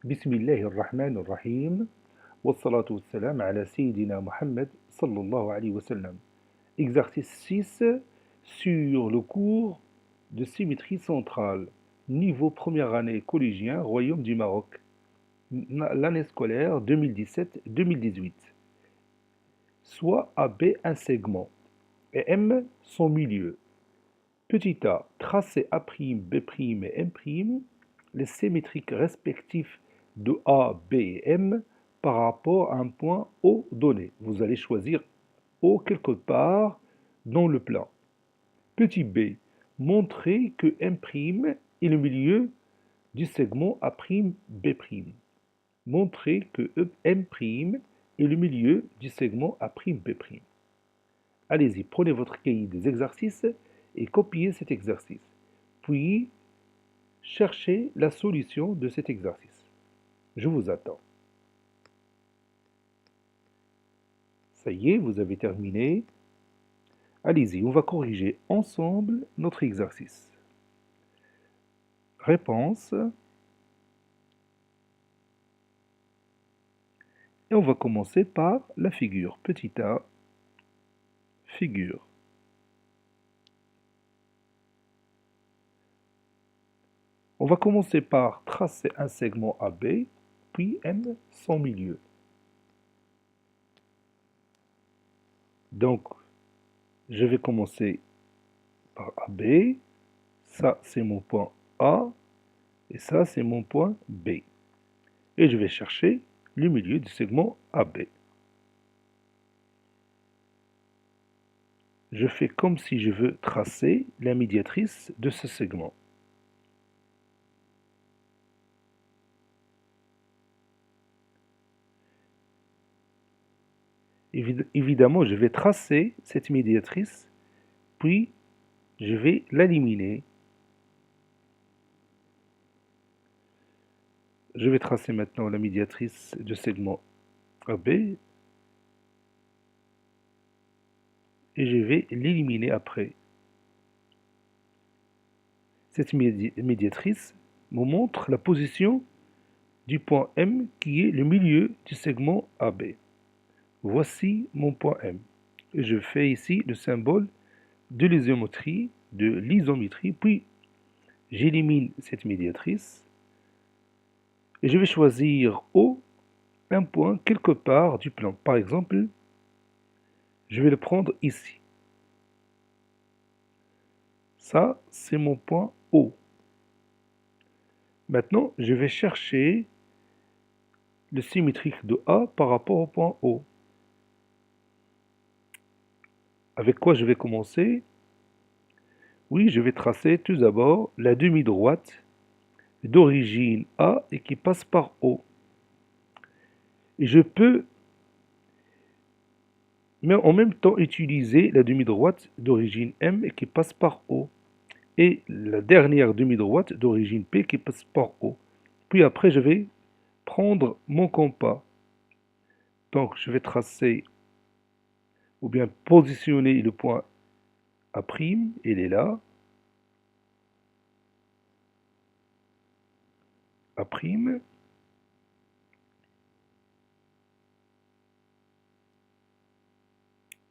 بسم الله الرحمن الرحيم والصلاة والسلام على سيدنا Mohammed sallallahu alayhi wa sallam. Exercice 6 sur le cours de symétrie centrale, niveau première année collégien, Royaume du Maroc, l'année scolaire 2017-2018. Soit AB un segment et M son milieu. Petit a, tracez A', B' et M', les symétriques respectifs de A, B et M par rapport à un point O donné. Vous allez choisir O quelque part dans le plan. Petit b, montrez que M' est le milieu du segment A'B'. Montrez que M' est le milieu du segment A'B'. Allez-y, prenez votre cahier des exercices et copiez cet exercice. Puis, cherchez la solution de cet exercice. Je vous attends. Ça y est, vous avez terminé. Allez-y, on va corriger ensemble notre exercice. Réponse. Et on va commencer par la figure. Petit a, figure. On va commencer par tracer un segment AB, puis M son milieu. Donc, je vais commencer par AB. Ça, c'est mon point A. Et ça, c'est mon point B. Et je vais chercher le milieu du segment AB. Je fais comme si je veux tracer la médiatrice de ce segment. Évidemment, je vais tracer cette médiatrice, puis je vais l'éliminer. Je vais tracer maintenant la médiatrice du segment AB et je vais l'éliminer après. Cette médiatrice me montre la position du point M qui est le milieu du segment AB. Voici mon point M. Et je fais ici le symbole de l'isométrie, puis j'élimine cette médiatrice et je vais choisir O, un point quelque part du plan. Par exemple, je vais le prendre ici. Ça, c'est mon point O. Maintenant, je vais chercher le symétrique de A par rapport au point O. Avec quoi je vais commencer? Oui, je vais tracer tout d'abord la demi-droite d'origine A et qui passe par O. Et je peux, mais en même temps, utiliser la demi-droite d'origine M et qui passe par O. Et la dernière demi-droite d'origine P qui passe par O. Puis après, je vais prendre mon compas. Donc, je vais tracer ou bien positionner le point A', il est là. A'.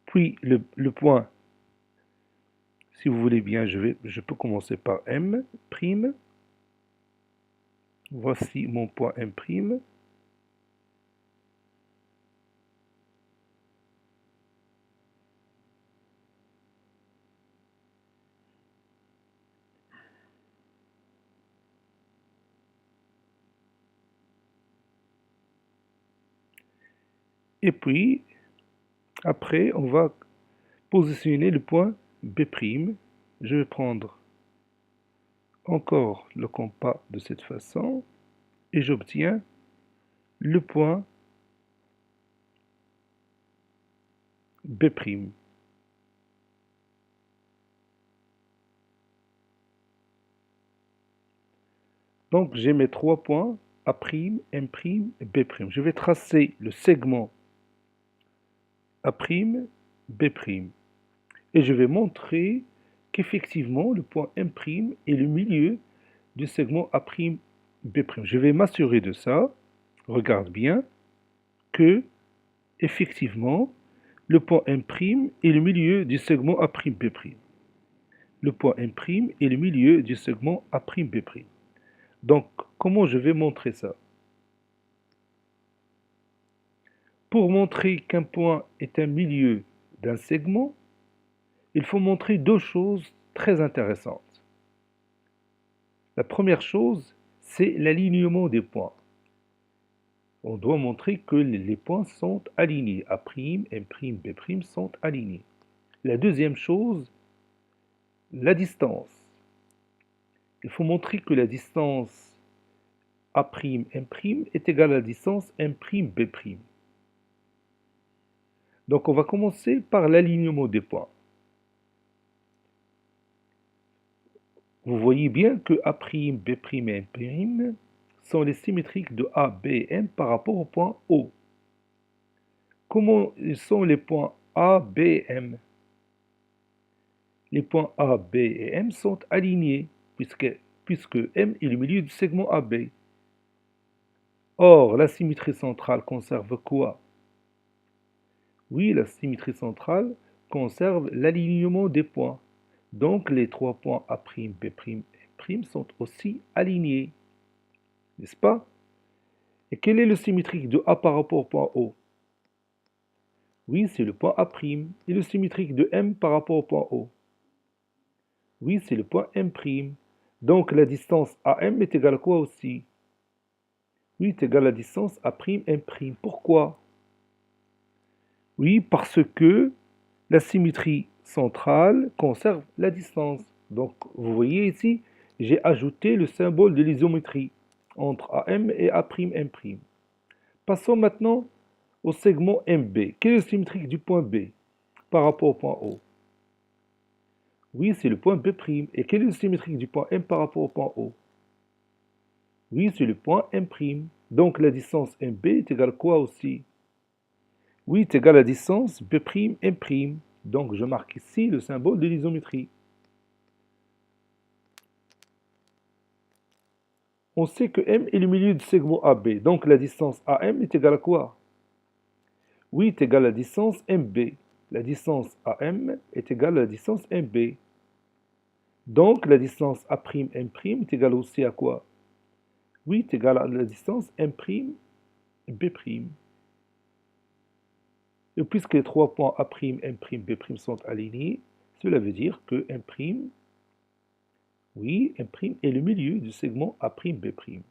Puis le point, si vous voulez bien, je peux commencer par M'. Voici mon point M'. Et puis, après, on va positionner le point B'. Je vais prendre encore le compas de cette façon et j'obtiens le point B'. Donc j'ai mes trois points A', M', et B'. Je vais tracer le segment A', B'. Et je vais montrer qu'effectivement le point M' est le milieu du segment A', B'. Je vais m'assurer de ça. Regarde bien que, effectivement, le point M' est le milieu du segment A'B'. Le point M' est le milieu du segment A'B'. Donc, comment je vais montrer ça? Pour montrer qu'un point est un milieu d'un segment, il faut montrer deux choses très intéressantes. La première chose, c'est l'alignement des points. On doit montrer que les points sont alignés. A', M', B' sont alignés. La deuxième chose, la distance. Il faut montrer que la distance A', M' est égale à la distance M', B'. Donc on va commencer par l'alignement des points. Vous voyez bien que A', B', et M' sont les symétriques de A, B et M par rapport au point O. Comment sont les points A, B et M? Les points A, B et M sont alignés puisque M est le milieu du segment AB. Or, la symétrie centrale conserve quoi? Oui, la symétrie centrale conserve l'alignement des points. Donc, les trois points A', B', et M' sont aussi alignés. N'est-ce pas? Et quel est le symétrique de A par rapport au point O? Oui, c'est le point A'. Et le symétrique de M par rapport au point O? Oui, c'est le point M'. Donc la distance AM est égale à quoi aussi? Oui, est égale à la distance A'M'. Pourquoi? Oui, parce que la symétrie centrale conserve la distance. Donc vous voyez ici, j'ai ajouté le symbole de l'isométrie entre AM et A'M'. Passons maintenant au segment MB. Quel est le symétrique du point B par rapport au point O? Oui, c'est le point B'. Et quel est le symétrique du point M par rapport au point O? Oui, c'est le point M'. Donc la distance MB est égale à quoi aussi? Oui, est égale à la distance B'M'. Donc je marque ici le symbole de l'isométrie. On sait que M est le milieu du segment AB. Donc la distance AM est égale à quoi? Oui, est égale à la distance MB. La distance AM est égale à la distance MB. Donc la distance A'M' est égale aussi à quoi? Oui, est égale à la distance M', B'. Et puisque les trois points A', M', B' sont alignés, cela veut dire que M', oui, M' est le milieu du segment A'B'.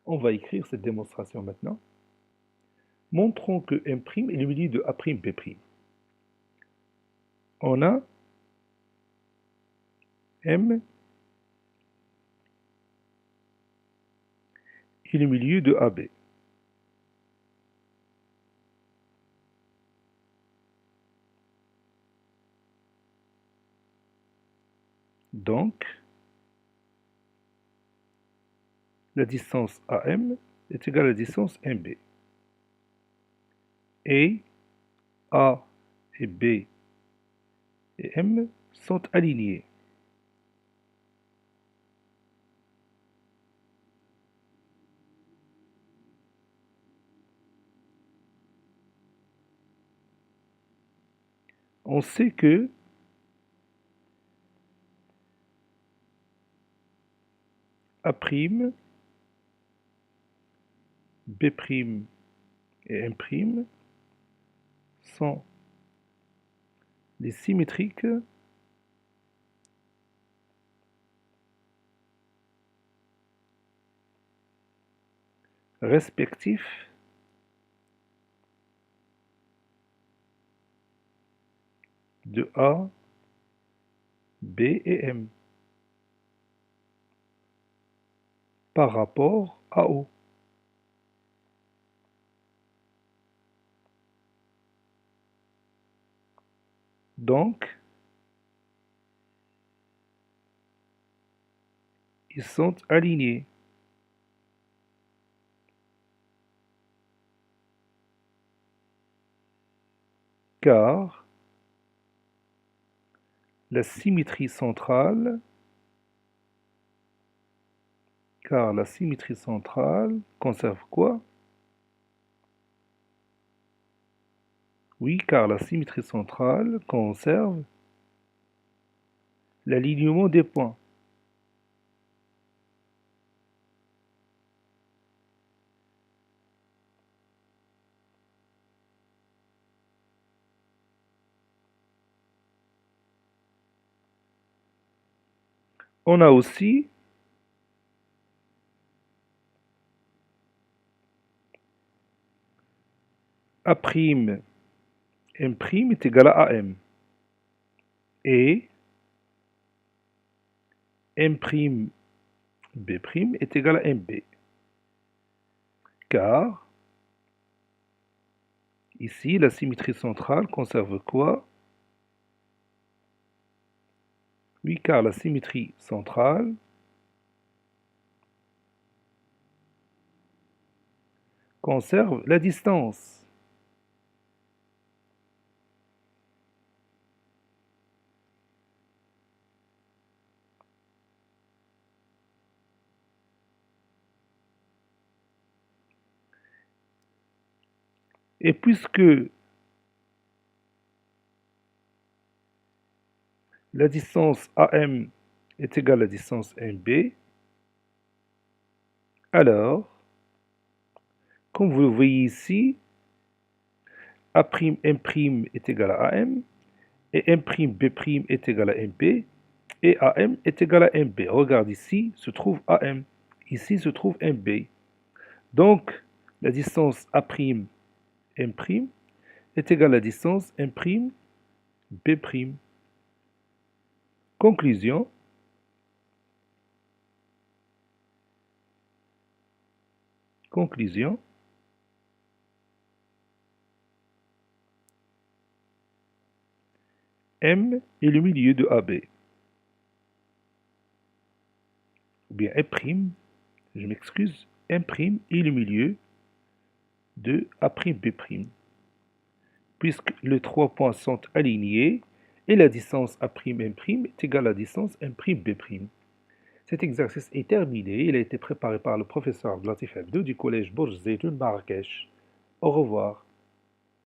On va écrire cette démonstration maintenant. Montrons que M' est le milieu de A'B'. On a M est le milieu de AB. Donc, la distance AM est égale à la distance MB. Et A et B et M sont alignés. On sait que A', B' et M' sont les symétriques respectifs de A, B et M par rapport à O. Donc, ils sont alignés. Car la symétrie centrale car la symétrie centrale conserve quoi? Oui, car la symétrie centrale conserve l'alignement des points. On a aussi A'M' est égal à AM et M'B' est égal à MB, car ici la symétrie centrale conserve quoi? Oui, car la symétrie centrale conserve la distance. Et puisque la distance AM est égale à la distance MB, alors, comme vous le voyez ici, A'M' est égal à AM, et M'B' est égal à MB, et AM est égal à MB. Regarde, ici se trouve AM, ici se trouve MB. Donc, la distance A'M' est égale à la distance M'B'. Conclusion, M est le milieu de AB. Ou bien M', je m'excuse, M' est le milieu de A'B'. Puisque les trois points sont alignés et la distance A'M' est égale à la distance M'B'. Cet exercice est terminé. Il a été préparé par le professeur Latif Abdou du collège Bourj Zeytoun Marrakech. Au revoir.